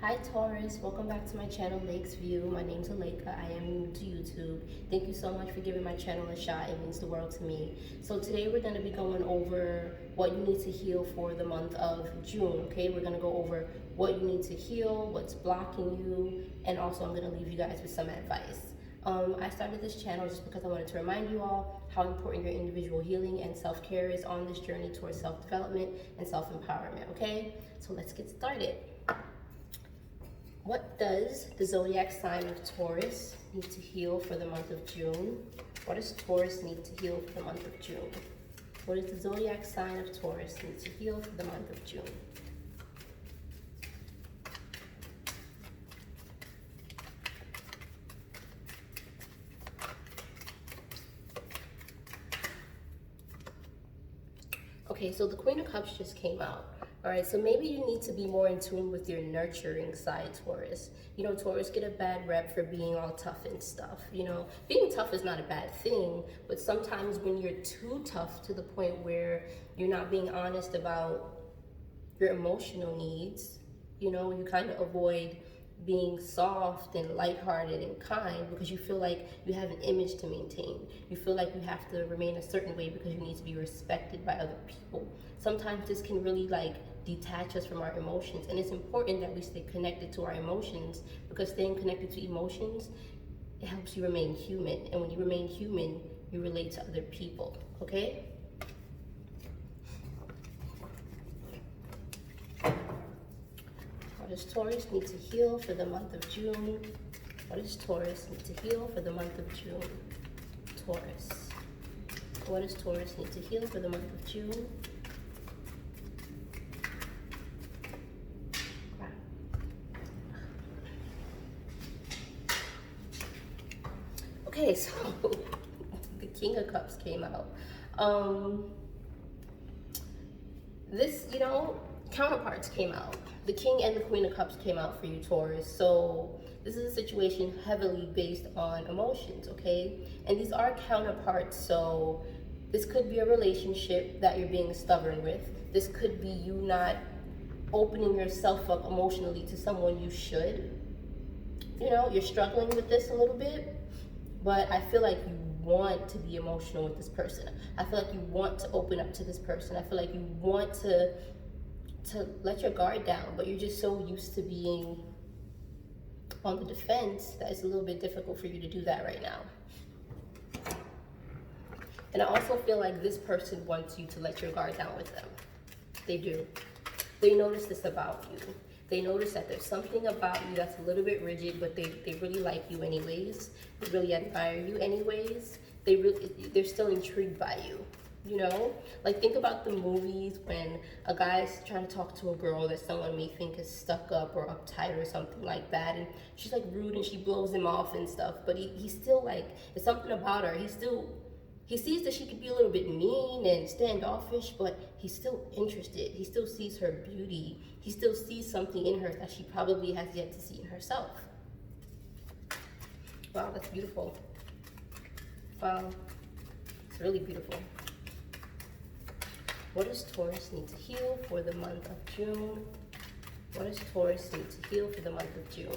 Hi Taurus, welcome back to my channel Lake's View. My name's Aleka. I am new to YouTube. Thank you so much for giving my channel a shot. It means the world to me. So today we're going to be going over what you need to heal for the month of June. Okay, we're going to go over what you need to heal, what's blocking you, and also I'm going to leave you guys with some advice. I started this channel just because I wanted to remind you all how important your individual healing and self-care is on this journey towards self-development and self-empowerment. Okay, so let's get started. What does the zodiac sign of Taurus need to heal for the month of June? What does Taurus need to heal for the month of June? What does the zodiac sign of Taurus need to heal for the month of June? Okay, so the Queen of Cups just came out. All right, so maybe you need to be more in tune with your nurturing side, Taurus. You know, Taurus get a bad rep for being all tough and stuff. You know, being tough is not a bad thing, but sometimes when you're too tough to the point where you're not being honest about your emotional needs, you know, you kind of avoid being soft and lighthearted and kind because you feel like you have an image to maintain. You feel like you have to remain a certain way because you need to be respected by other people. Sometimes this can really detach us from our emotions, and it's important that we stay connected to our emotions because staying connected to emotions, it helps you remain human, and when you remain human, you relate to other people, okay? What does Taurus need to heal for the month of June? What does Taurus need to heal for the month of June? Taurus. What does Taurus need to heal for the month of June? Okay, so the King of Cups came out. Counterparts came out. The King and the Queen of Cups came out for you, Taurus. So this is a situation heavily based on emotions, okay? And these are counterparts, so this could be a relationship that you're being stubborn with. This could be you not opening yourself up emotionally to someone you should. You know, you're struggling with this a little bit, but I feel like you want to be emotional with this person. I feel like you want to open up to this person. I feel like you want to let your guard down, but you're just so used to being on the defense that it's a little bit difficult for you to do that right now. And I also feel like this person wants you to let your guard down with them. They do. They notice this about you. They notice that there's something about you that's a little bit rigid, but they really like you anyways. They really admire you anyways. They're still intrigued by you. You know, like think about the movies when a guy's trying to talk to a girl that someone may think is stuck up or uptight or something like that, and she's like rude and she blows him off and stuff, but he's still like, there's something about her. He sees that she could be a little bit mean and standoffish, but he's still interested. He still sees her beauty. He still sees something in her that she probably has yet to see in herself. Wow, that's beautiful. Wow, it's really beautiful. What does Taurus need to heal for the month of June? What does Taurus need to heal for the month of June?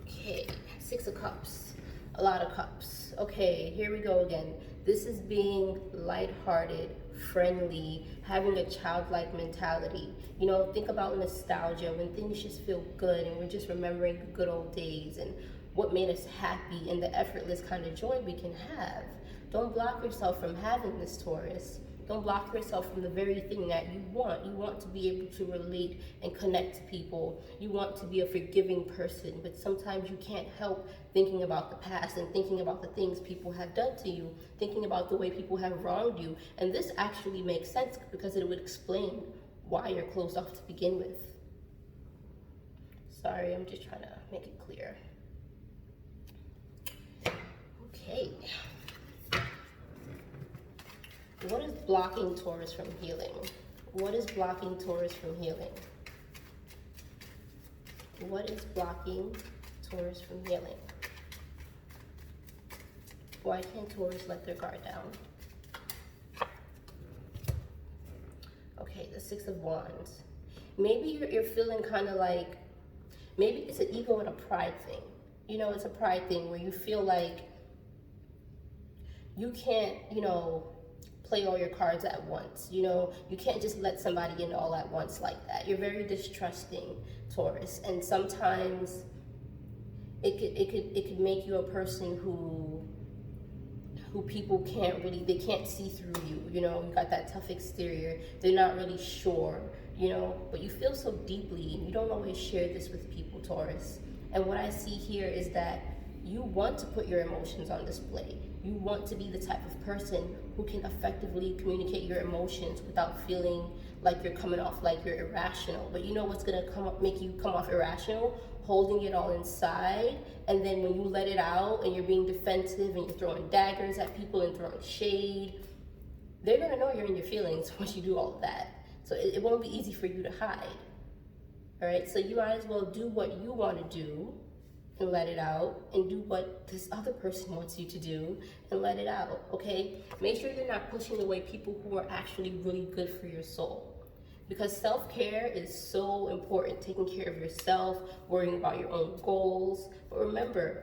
Okay, Six of Cups, a lot of cups. Okay, here we go again. This is being lighthearted, friendly, having a childlike mentality. You know, think about nostalgia, when things just feel good and we're just remembering the good old days and what made us happy and the effortless kind of joy we can have. Don't block yourself from having this, Taurus. Don't block yourself from the very thing that you want. You want to be able to relate and connect to people. You want to be a forgiving person, but sometimes you can't help thinking about the past and thinking about the things people have done to you, thinking about the way people have wronged you. And this actually makes sense because it would explain why you're closed off to begin with. Sorry, I'm just trying to make it clear. Okay. What is blocking Taurus from healing? What is blocking Taurus from healing? What is blocking Taurus from healing? Why can't Taurus let their guard down? Okay, the Six of Wands. Maybe you're feeling kind of like, maybe it's an ego and a pride thing. You know, it's a pride thing where you feel like you can't, play all your cards at once. You can't just let somebody in all at once like that. You're very distrusting, Taurus, and sometimes it could make you a person who people they can't see through you. You got that tough exterior. They're not really sure, but you feel so deeply, and you don't always share this with people, Taurus. And what I see here is that you want to put your emotions on display. You want to be the type of person who can effectively communicate your emotions without feeling like you're coming off like you're irrational. But you know what's gonna make you come off irrational? Holding it all inside, and then when you let it out and you're being defensive and you're throwing daggers at people and throwing shade, they're gonna know you're in your feelings once you do all of that. So it won't be easy for you to hide. All right, so you might as well do what you want to do and let it out, and do what this other person wants you to do and let it out, okay? Make sure you're not pushing away people who are actually really good for your soul. Because self-care is so important, taking care of yourself, worrying about your own goals. But remember,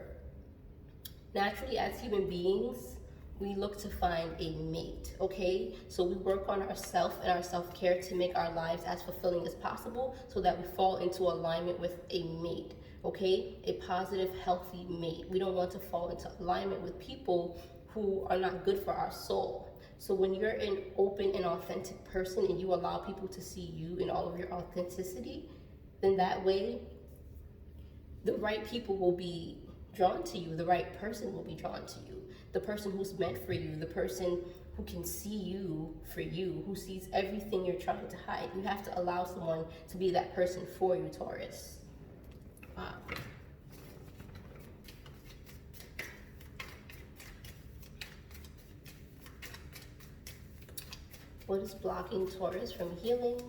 naturally as human beings, we look to find a mate, okay? So we work on ourselves and our self-care to make our lives as fulfilling as possible so that we fall into alignment with a mate, okay? A positive, healthy mate. We don't want to fall into alignment with people who are not good for our soul. So when you're an open and authentic person and you allow people to see you in all of your authenticity, then that way, the right people will be drawn to you, the right person will be drawn to you, the person who's meant for you, the person who can see you for you, who sees everything you're trying to hide. You have to allow someone to be that person for you, Taurus. Wow. What is blocking Taurus from healing?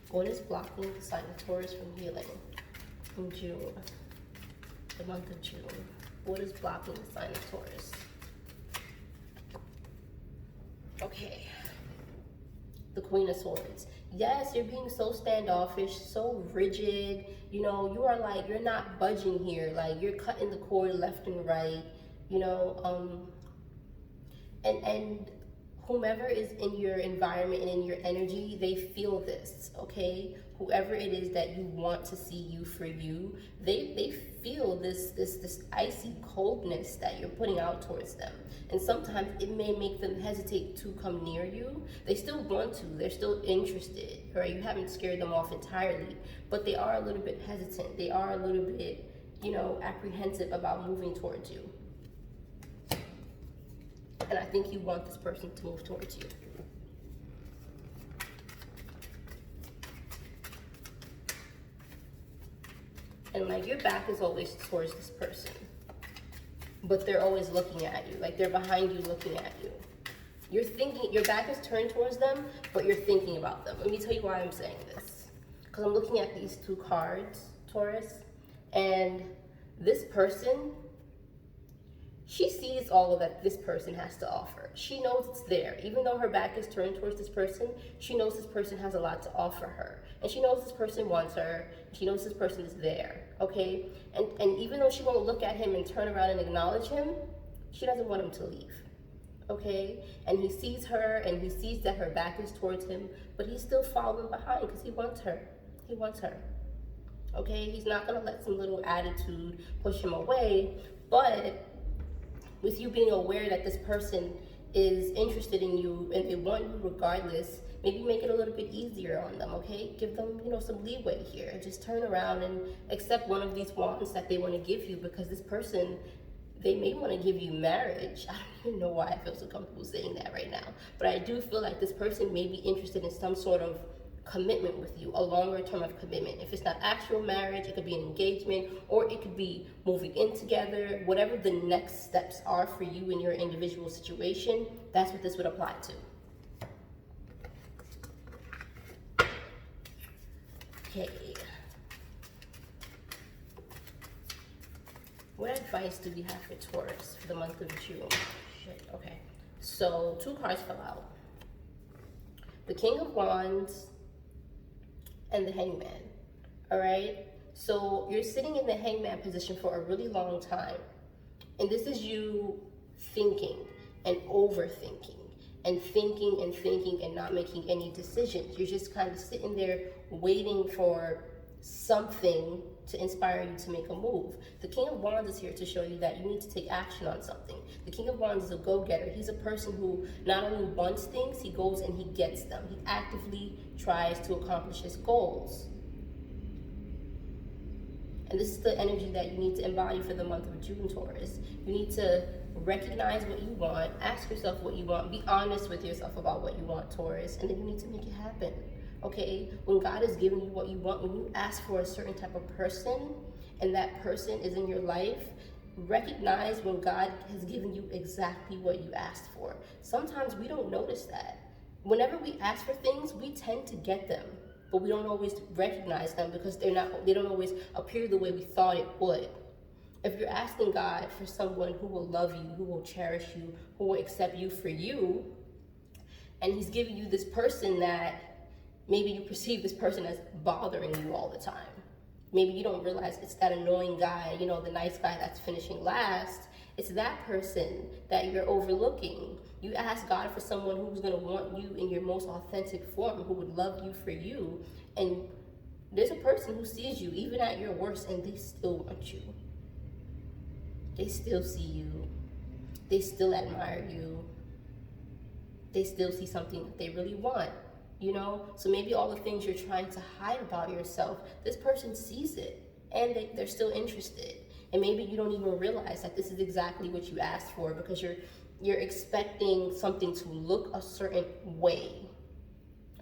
What is blocking the sign of Taurus from healing in June, the month of June? What is blocking the sign of Taurus? Okay, the Queen of Swords. Yes, you're being so standoffish, so rigid. You are like, you're not budging here. Like, you're cutting the cord left and right, and whomever is in your environment and in your energy, they feel this, okay? Whoever it is that you want to see you for you, they feel this icy coldness that you're putting out towards them. And sometimes it may make them hesitate to come near you. They still want to, they're still interested, right? You haven't scared them off entirely, but they are a little bit hesitant. They are a little bit, apprehensive about moving towards you. And I think you want this person to move towards you. And like, your back is always towards this person, but they're always looking at you. Like, they're behind you looking at you. You're thinking, your back is turned towards them, but you're thinking about them. Let me tell you why I'm saying this. Because I'm looking at these two cards, Taurus, and this person, she sees all of that this person has to offer. She knows it's there. Even though her back is turned towards this person, she knows this person has a lot to offer her. And she knows this person wants her. She knows this person is there, okay? And even though she won't look at him and turn around and acknowledge him, she doesn't want him to leave, okay? And he sees her and he sees that her back is towards him, but he's still following behind because he wants her. He wants her, okay? He's not gonna let some little attitude push him away, but with you being aware that this person is interested in you and they want you regardless, maybe make it a little bit easier on them, okay? Give them, some leeway here. Just turn around and accept one of these wands that they want to give you, because this person, they may want to give you marriage. I don't even know why I feel so comfortable saying that right now, but I do feel like this person may be interested in some sort of commitment with you, a longer term of commitment. If it's not actual marriage, it could be an engagement, or it could be moving in together. Whatever the next steps are for you in your individual situation, that's what this would apply to. Okay. What advice do we have for Taurus for the month of June? Shit, okay. So 2 cards fell out. The King of Wands and the Hangman. All right? So you're sitting in the Hangman position for a really long time. And this is you thinking and overthinking and thinking and thinking and not making any decisions. You're just kind of sitting there waiting for something to inspire you to make a move. The King of Wands is here to show you that you need to take action on something. The King of Wands is a go-getter. He's a person who not only wants things, he goes and he gets them. He actively tries to accomplish his goals. And this is the energy that you need to embody for the month of June, Taurus. You need to recognize what you want, ask yourself what you want, be honest with yourself about what you want, Taurus, and then you need to make it happen. Okay, when God is giving you what you want, when you ask for a certain type of person and that person is in your life, recognize when God has given you exactly what you asked for. Sometimes we don't notice that. Whenever we ask for things, we tend to get them, but we don't always recognize them because they don't always appear the way we thought it would. If you're asking God for someone who will love you, who will cherish you, who will accept you for you, and he's giving you this person that maybe you perceive this person as bothering you all the time. Maybe you don't realize it's that annoying guy, the nice guy that's finishing last. It's that person that you're overlooking. You ask God for someone who's going to want you in your most authentic form, who would love you for you. And there's a person who sees you even at your worst and they still want you. They still see you. They still admire you. They still see something that they really want. So maybe all the things you're trying to hide about yourself, this person sees it and they're still interested. And maybe you don't even realize that this is exactly what you asked for because you're expecting something to look a certain way.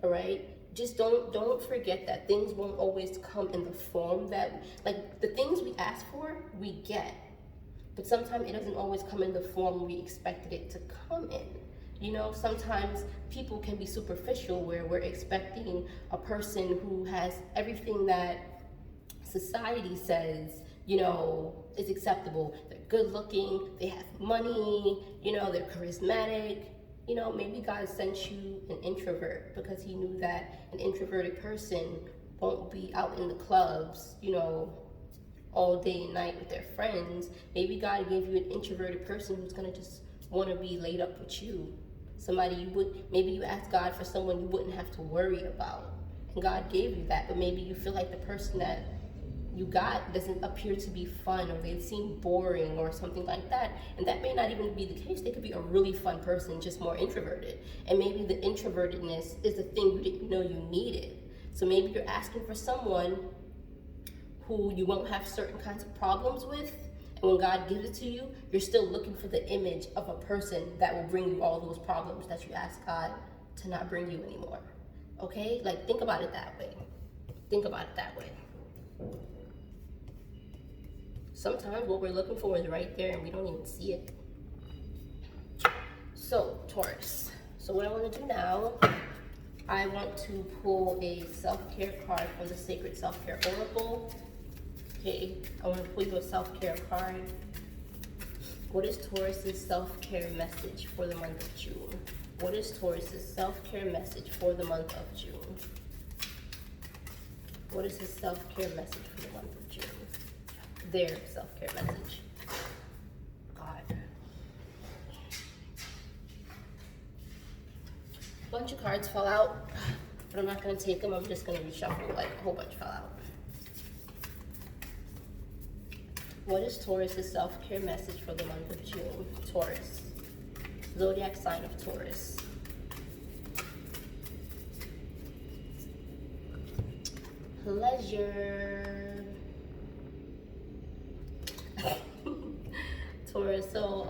All right? Just don't forget that things won't always come in the form that, like, the things we ask for, we get. But sometimes it doesn't always come in the form we expected it to come in. Sometimes people can be superficial where we're expecting a person who has everything that society says, is acceptable. They're good looking, they have money, they're charismatic. Maybe God sent you an introvert because he knew that an introverted person won't be out in the clubs, all day and night with their friends. Maybe God gave you an introverted person who's gonna just want to be laid up with you. Somebody maybe you asked God for someone you wouldn't have to worry about. And God gave you that, but maybe you feel like the person that you got doesn't appear to be fun, or they seem boring or something like that. And that may not even be the case. They could be a really fun person, just more introverted. And maybe the introvertedness is the thing you didn't know you needed. So maybe you're asking for someone who you won't have certain kinds of problems with. And when God gives it to you, you're still looking for the image of a person that will bring you all those problems that you ask God to not bring you anymore. Okay? Like, think about it that way. Think about it that way. Sometimes what we're looking for is right there and we don't even see it. So, Taurus. So what I want to do now, I want to pull a self-care card from the Sacred Self-Care Oracle. Okay, I want to pull you a self-care card. What is Taurus's self-care message for the month of June? What is Taurus's self-care message for the month of June? What is his self-care message for the month of June? Their self-care message. God. A bunch of cards fell out, but I'm not going to take them. I'm just going to reshuffle, like a whole bunch fell out. What is Taurus's self-care message for the month of June? Taurus. Zodiac sign of Taurus. Pleasure. Taurus, so,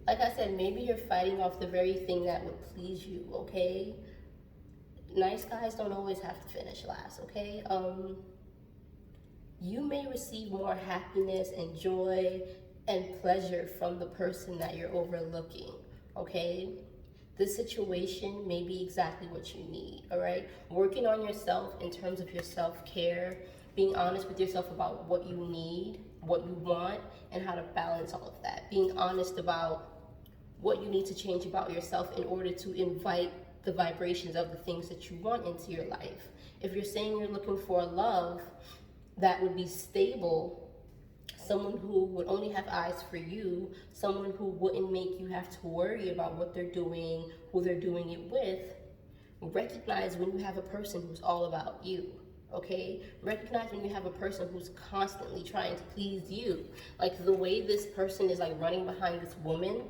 like I said, maybe you're fighting off the very thing that would please you, okay? Nice guys don't always have to finish last, okay? You may receive more happiness and joy and pleasure from the person that you're overlooking, okay? This situation may be exactly what you need, all right? Working on yourself in terms of your self-care, Being honest with yourself about what you need, what you want, and how to balance all of that. Being honest about what you need to change about yourself in order to invite the vibrations of the things that you want into your life. If you're saying you're looking for a love that would be stable, someone who would only have eyes for you, someone who wouldn't make you have to worry about what they're doing, who they're doing it with, recognize when you have a person who's all about you. Okay, recognize when you have a person who's constantly trying to please you. Like the way this person is like running behind this woman,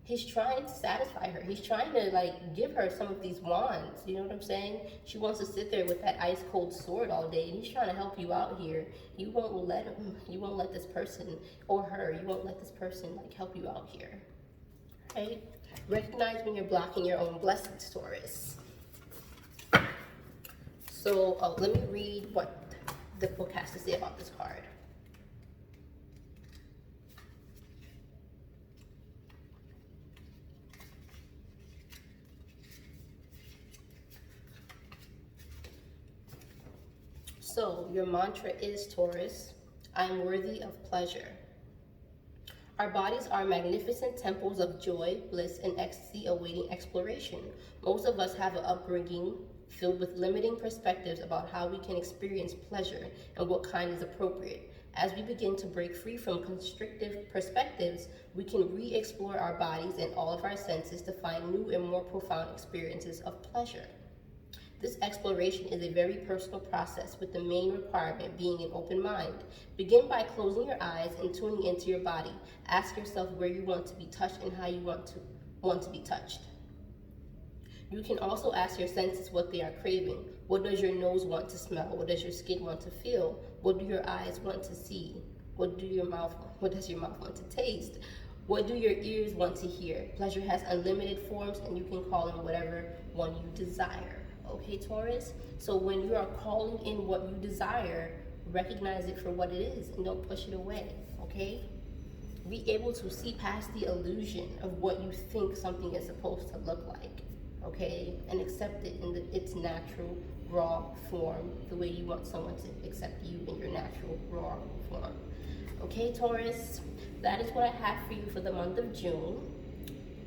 he's trying to satisfy her. He's trying to like give her some of these wands. You know what I'm saying? She wants to sit there with that ice cold sword all day, and he's trying to help you out here. You won't let him. You won't let this person or her. You won't let this person like help you out here. Right? Recognize when you're blocking your own blessings, Taurus. So let me read what the book has to say about this card. So your mantra is, Taurus, I am worthy of pleasure. Our bodies are magnificent temples of joy, bliss, and ecstasy awaiting exploration. Most of us have an upbringing filled with limiting perspectives about how we can experience pleasure and what kind is appropriate. As we begin to break free from constrictive perspectives, we can re-explore our bodies and all of our senses to find new and more profound experiences of pleasure. This exploration is a very personal process, with the main requirement being an open mind. Begin by closing your eyes and tuning into your body. Ask yourself where you want to be touched and how you want to be touched. You can also ask your senses what they are craving. What does your nose want to smell? What does your skin want to feel? What do your eyes want to see? What does your mouth want to taste? What do your ears want to hear? Pleasure has unlimited forms, and you can call in whatever one you desire. Okay, Taurus? So when you are calling in what you desire, recognize it for what it is and don't push it away, okay? Be able to see past the illusion of what you think something is supposed to look like, okay? And accept it in its natural, raw form, the way you want someone to accept you in your natural, raw form. Okay, Taurus? That is what I have for you for the month of June.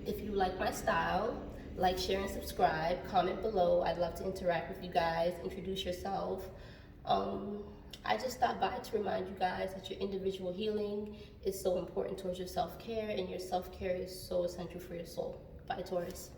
If you like my style, like, share, and subscribe. Comment below. I'd love to interact with you guys. Introduce yourself. I just stopped by to remind you guys that your individual healing is so important towards your self-care, and your self-care is so essential for your soul. Bye, Taurus.